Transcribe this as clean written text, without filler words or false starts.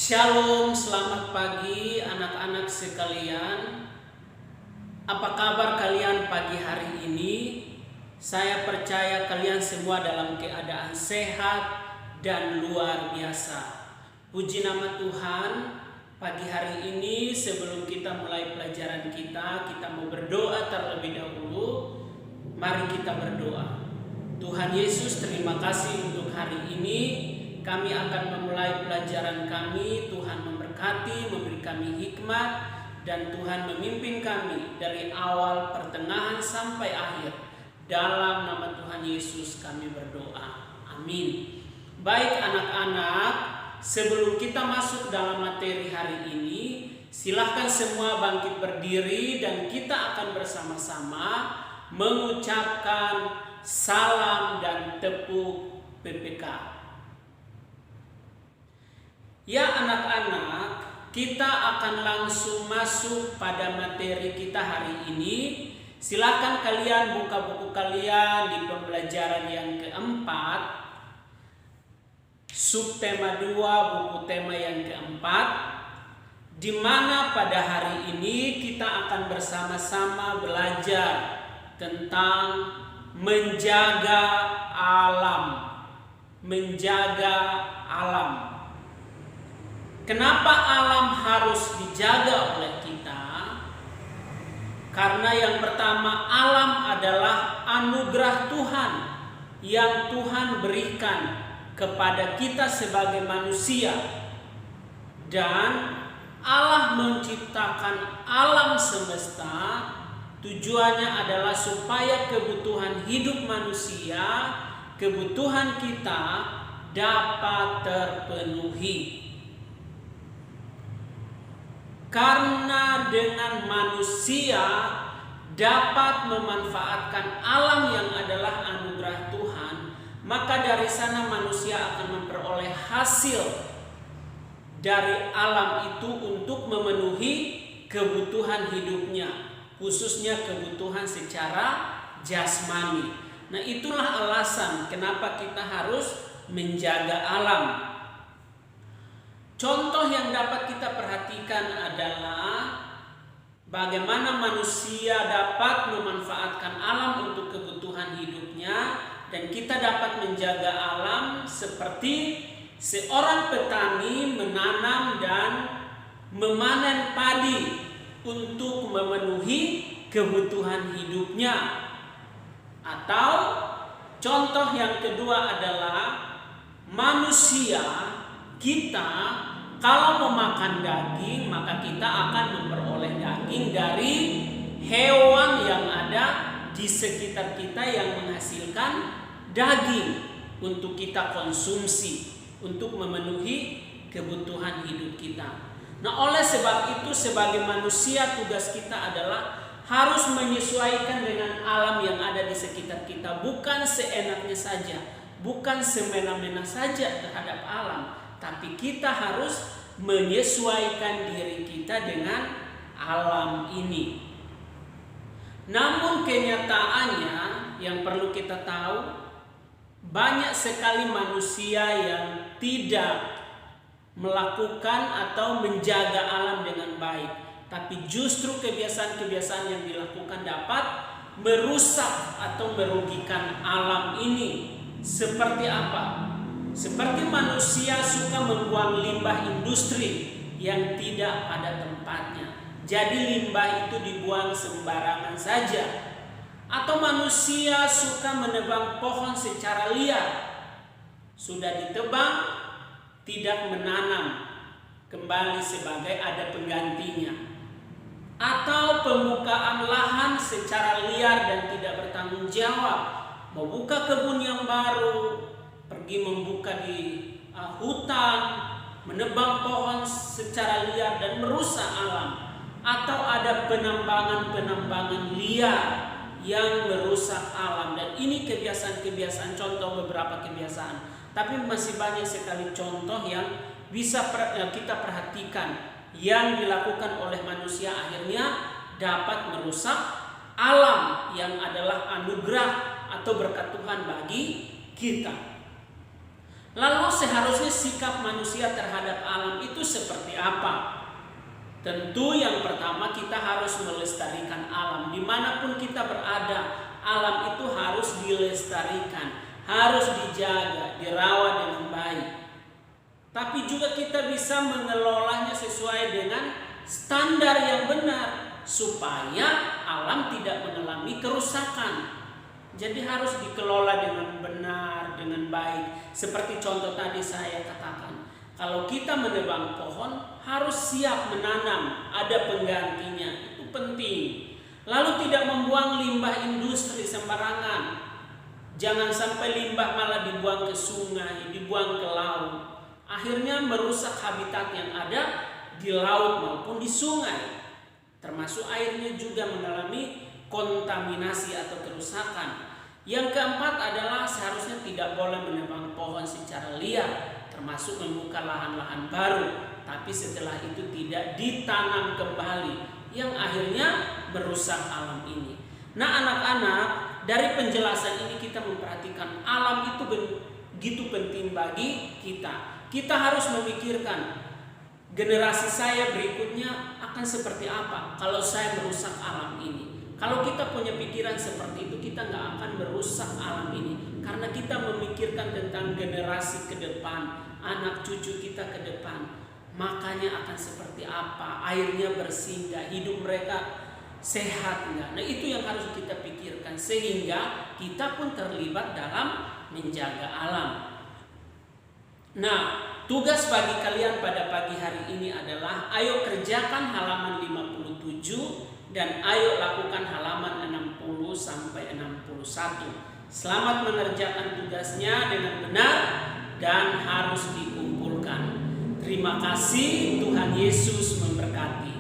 Shalom, selamat pagi anak-anak sekalian. Apa kabar kalian pagi hari ini? Saya percaya kalian semua dalam keadaan sehat dan luar biasa. Puji nama Tuhan, pagi hari ini sebelum kita mulai pelajaran kita mau berdoa terlebih dahulu. Mari kita berdoa. Tuhan Yesus, terima kasih untuk hari ini. Kami akan memulai pelajaran kami. Tuhan memberkati, memberi kami hikmat, dan Tuhan memimpin kami dari awal, pertengahan, sampai akhir. Dalam nama Tuhan Yesus kami berdoa. Amin. Baik anak-anak, sebelum kita masuk dalam materi hari ini, silahkan semua bangkit berdiri dan kita akan bersama-sama mengucapkan salam dan tepuk PPK. Ya anak-anak, kita akan langsung masuk pada materi kita hari ini. Silakan kalian buka buku kalian di pembelajaran yang keempat, subtema 2, buku tema yang keempat, di mana pada hari ini kita akan bersama-sama belajar tentang menjaga alam. Menjaga alam. Kenapa alam harus dijaga oleh kita? Karena yang pertama, alam adalah anugerah Tuhan yang Tuhan berikan kepada kita sebagai manusia. Dan Allah menciptakan alam semesta, tujuannya adalah supaya kebutuhan hidup manusia, kebutuhan kita dapat terpenuhi. Karena dengan manusia dapat memanfaatkan alam yang adalah anugerah Tuhan, maka dari sana manusia akan memperoleh hasil dari alam itu untuk memenuhi kebutuhan hidupnya, khususnya kebutuhan secara jasmani. Nah, itulah alasan kenapa kita harus menjaga alam. Contoh yang dapat kita perhatikan adalah bagaimana manusia dapat memanfaatkan alam untuk kebutuhan hidupnya, dan kita dapat menjaga alam seperti seorang petani menanam dan memanen padi untuk memenuhi kebutuhan hidupnya. Atau contoh yang kedua adalah manusia, kita kalau memakan daging, maka kita akan memperoleh daging dari hewan yang ada di sekitar kita yang menghasilkan daging untuk kita konsumsi, untuk memenuhi kebutuhan hidup kita. Nah, oleh sebab itu sebagai manusia tugas kita adalah harus menyesuaikan dengan alam yang ada di sekitar kita, bukan seenaknya saja, bukan semena-mena saja terhadap alam, tapi kita harus menyesuaikan diri kita dengan alam ini. Namun kenyataannya yang perlu kita tahu, banyak sekali manusia yang tidak melakukan atau menjaga alam dengan baik, tapi justru kebiasaan-kebiasaan yang dilakukan dapat merusak atau merugikan alam ini. Seperti apa? Seperti manusia suka membuang limbah industri yang tidak pada tempatnya. Jadi limbah itu dibuang sembarangan saja. Atau manusia suka menebang pohon secara liar. Sudah ditebang, tidak menanam kembali sebagai ada penggantinya. Atau pembukaan lahan secara liar dan tidak bertanggung jawab. Membuka kebun yang baru, pergi membuka di hutan, menebang pohon secara liar dan merusak alam. Atau ada penambangan liar yang merusak alam. Dan ini kebiasaan-kebiasaan, contoh beberapa kebiasaan. Tapi masih banyak sekali contoh yang bisa kita perhatikan yang dilakukan oleh manusia, akhirnya dapat merusak alam yang adalah anugerah atau berkat Tuhan bagi kita. Lalu seharusnya sikap manusia terhadap alam itu seperti apa? Tentu yang pertama kita harus melestarikan alam. Dimanapun kita berada, alam itu harus dilestarikan, harus dijaga, dirawat dengan baik. Tapi juga kita bisa mengelolanya sesuai dengan standar yang benar, supaya alam tidak mengalami kerusakan. Jadi harus dikelola dengan benar, dengan baik. Seperti contoh tadi saya katakan, kalau kita menebang pohon harus siap menanam, ada penggantinya, itu penting. Lalu tidak membuang limbah industri sembarangan. Jangan sampai limbah malah dibuang ke sungai, dibuang ke laut. Akhirnya merusak habitat yang ada di laut maupun di sungai. Termasuk airnya juga mengalami kontaminasi atau kerusakan. Yang keempat adalah seharusnya tidak boleh menebang pohon secara liar, termasuk membuka lahan-lahan baru, tapi setelah itu tidak ditanam kembali, yang akhirnya merusak alam ini. Nah anak-anak, dari penjelasan ini kita memperhatikan alam itu begitu penting bagi kita. Kita harus memikirkan generasi saya berikutnya akan seperti apa kalau saya merusak alam ini. Kalau kita punya pikiran seperti itu, kita nggak akan merusak alam ini. Karena kita memikirkan tentang generasi ke depan, anak cucu kita ke depan. Makanya akan seperti apa, airnya bersih nggak, hidup mereka sehat nggak. Nah itu yang harus kita pikirkan, sehingga kita pun terlibat dalam menjaga alam. Nah, tugas bagi kalian pada pagi hari ini adalah ayo kerjakan halaman 57 dan ayo lakukan halaman 60 sampai 61. Selamat mengerjakan tugasnya dengan benar dan harus dikumpulkan. Terima kasih, Tuhan Yesus memberkati.